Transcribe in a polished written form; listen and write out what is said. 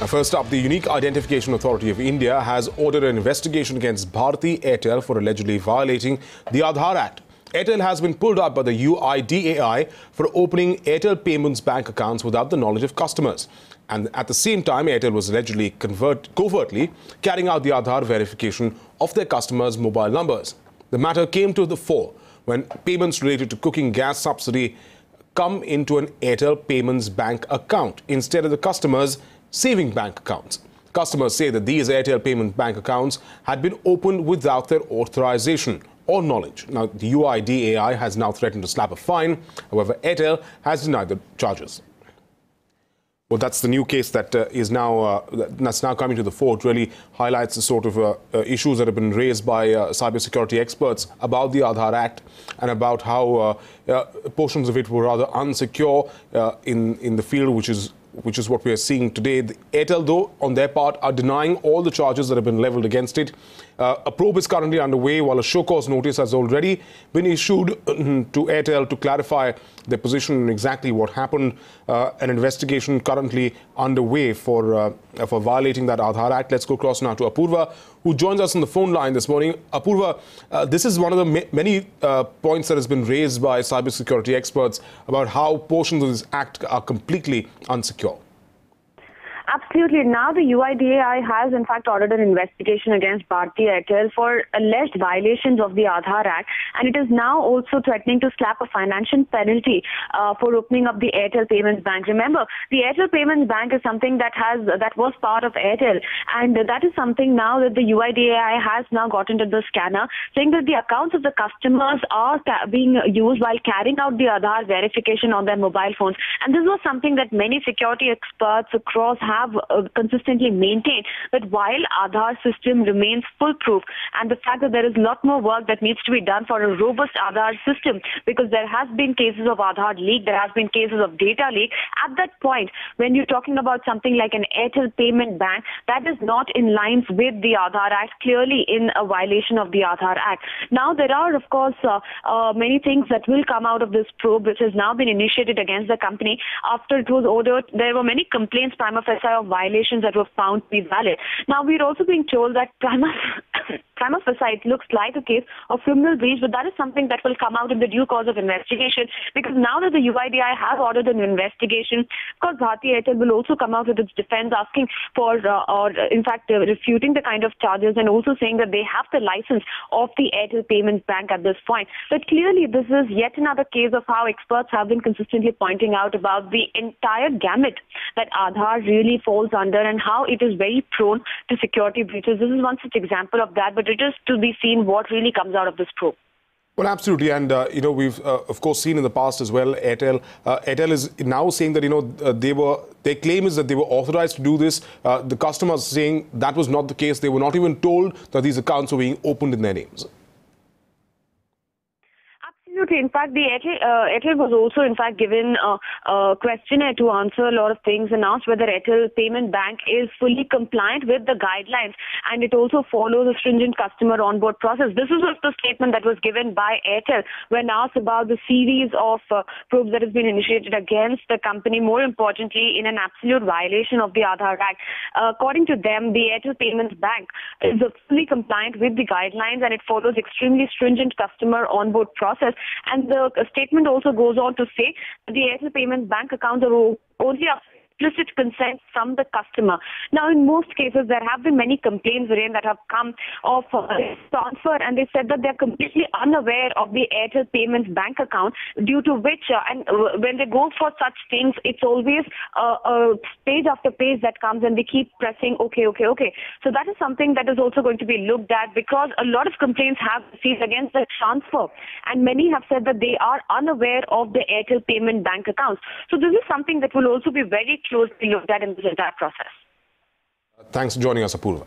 First up, the Unique Identification Authority of India has ordered an investigation against Bharti Airtel for allegedly violating the Aadhar Act. Airtel has been pulled up by the UIDAI for opening Airtel Payments bank accounts without the knowledge of customers. And at the same time, Airtel was allegedly covertly carrying out the Aadhar verification of their customers' mobile numbers. The matter came to the fore when payments related to cooking gas subsidy come into an Airtel Payments bank account instead of the customers' saving bank accounts. Customers say that these Airtel Payment bank accounts had been opened without their authorization or knowledge. Now, the UIDAI has now threatened to slap a fine. However, Airtel has denied the charges. Well, that's the new case that that's now coming to the fore. It really highlights the sort of issues that have been raised by cybersecurity experts about the Aadhar Act and about how portions of it were rather unsecure in the field, which is what we are seeing today. The Airtel, though, on their part, are denying all the charges that have been leveled against it. A probe is currently underway, while a show cause notice has already been issued to Airtel to clarify their position and exactly what happened. An investigation currently underway for violating that Aadhar Act. Let's go across now to Apurva, who joins us on the phone line this morning. Apurva, this is one of the many points that has been raised by cybersecurity experts about how portions of this act are completely unsecure. Absolutely. Now the UIDAI has in fact ordered an investigation against Bharti Airtel for alleged violations of the Aadhar Act, and it is now also threatening to slap a financial penalty for opening up the Airtel Payments Bank. Remember, the Airtel Payments Bank is something that was part of Airtel, and that is something now that the UIDAI has now got into the scanner, saying that the accounts of the customers are being used while carrying out the Aadhar verification on their mobile phones. And this was something that many security experts across have consistently maintained, that while Aadhar system remains foolproof, and the fact that there is a lot more work that needs to be done for a robust Aadhar system, because there has been cases of Aadhar leak, there has been cases of data leak. At that point, when you're talking about something like an Airtel Payment Bank, that is not in line with the Aadhar Act, clearly in a violation of the Aadhar Act. Now, there are, of course, many things that will come out of this probe, which has now been initiated against the company. After it was ordered, there were many complaints prima facie of violations that were found to be valid. Now, we're also being told that prima facie it looks like a case of criminal breach, but that is something that will come out in the due course of investigation, because now that the UIDAI has ordered an investigation, of course, Bharti Airtel will also come out with its defense, asking for, refuting the kind of charges, and also saying that they have the license of the Airtel Payments Bank at this point. But clearly, this is yet another case of how experts have been consistently pointing out about the entire gamut that Aadhar really falls under and how it is very prone to security breaches. This is one such example of that, but it is to be seen what really comes out of this probe. Well, absolutely. And, we've, of course, seen in the past as well, Airtel is now saying that, their claim is that they were authorized to do this. The customers saying that was not the case. They were not even told that these accounts were being opened in their names. Absolutely. In fact, the Airtel was also, in fact, given a questionnaire to answer a lot of things and asked whether Airtel Payment Bank is fully compliant with the guidelines, and it also follows a stringent customer onboard process. This is the statement that was given by Airtel when asked about the series of probes that has been initiated against the company, more importantly, in an absolute violation of the Aadhar Act. According to them, the Airtel Payments Bank is fully compliant with the guidelines, and it follows extremely stringent customer onboard process. And the statement also goes on to say that the Airtel Payments Bank accounts are only explicit consent from the customer. Now, in most cases, there have been many complaints that have come of transfer, and they said that they're completely unaware of the Airtel Payments Bank account, due to which, and when they go for such things, it's always page after page that comes, and they keep pressing okay. So that is something that is also going to be looked at, because a lot of complaints have received against the transfer, and many have said that they are unaware of the Airtel Payment Bank accounts. So this is something that will also be very closely looked at in this entire process. Thanks for joining us, Apurva.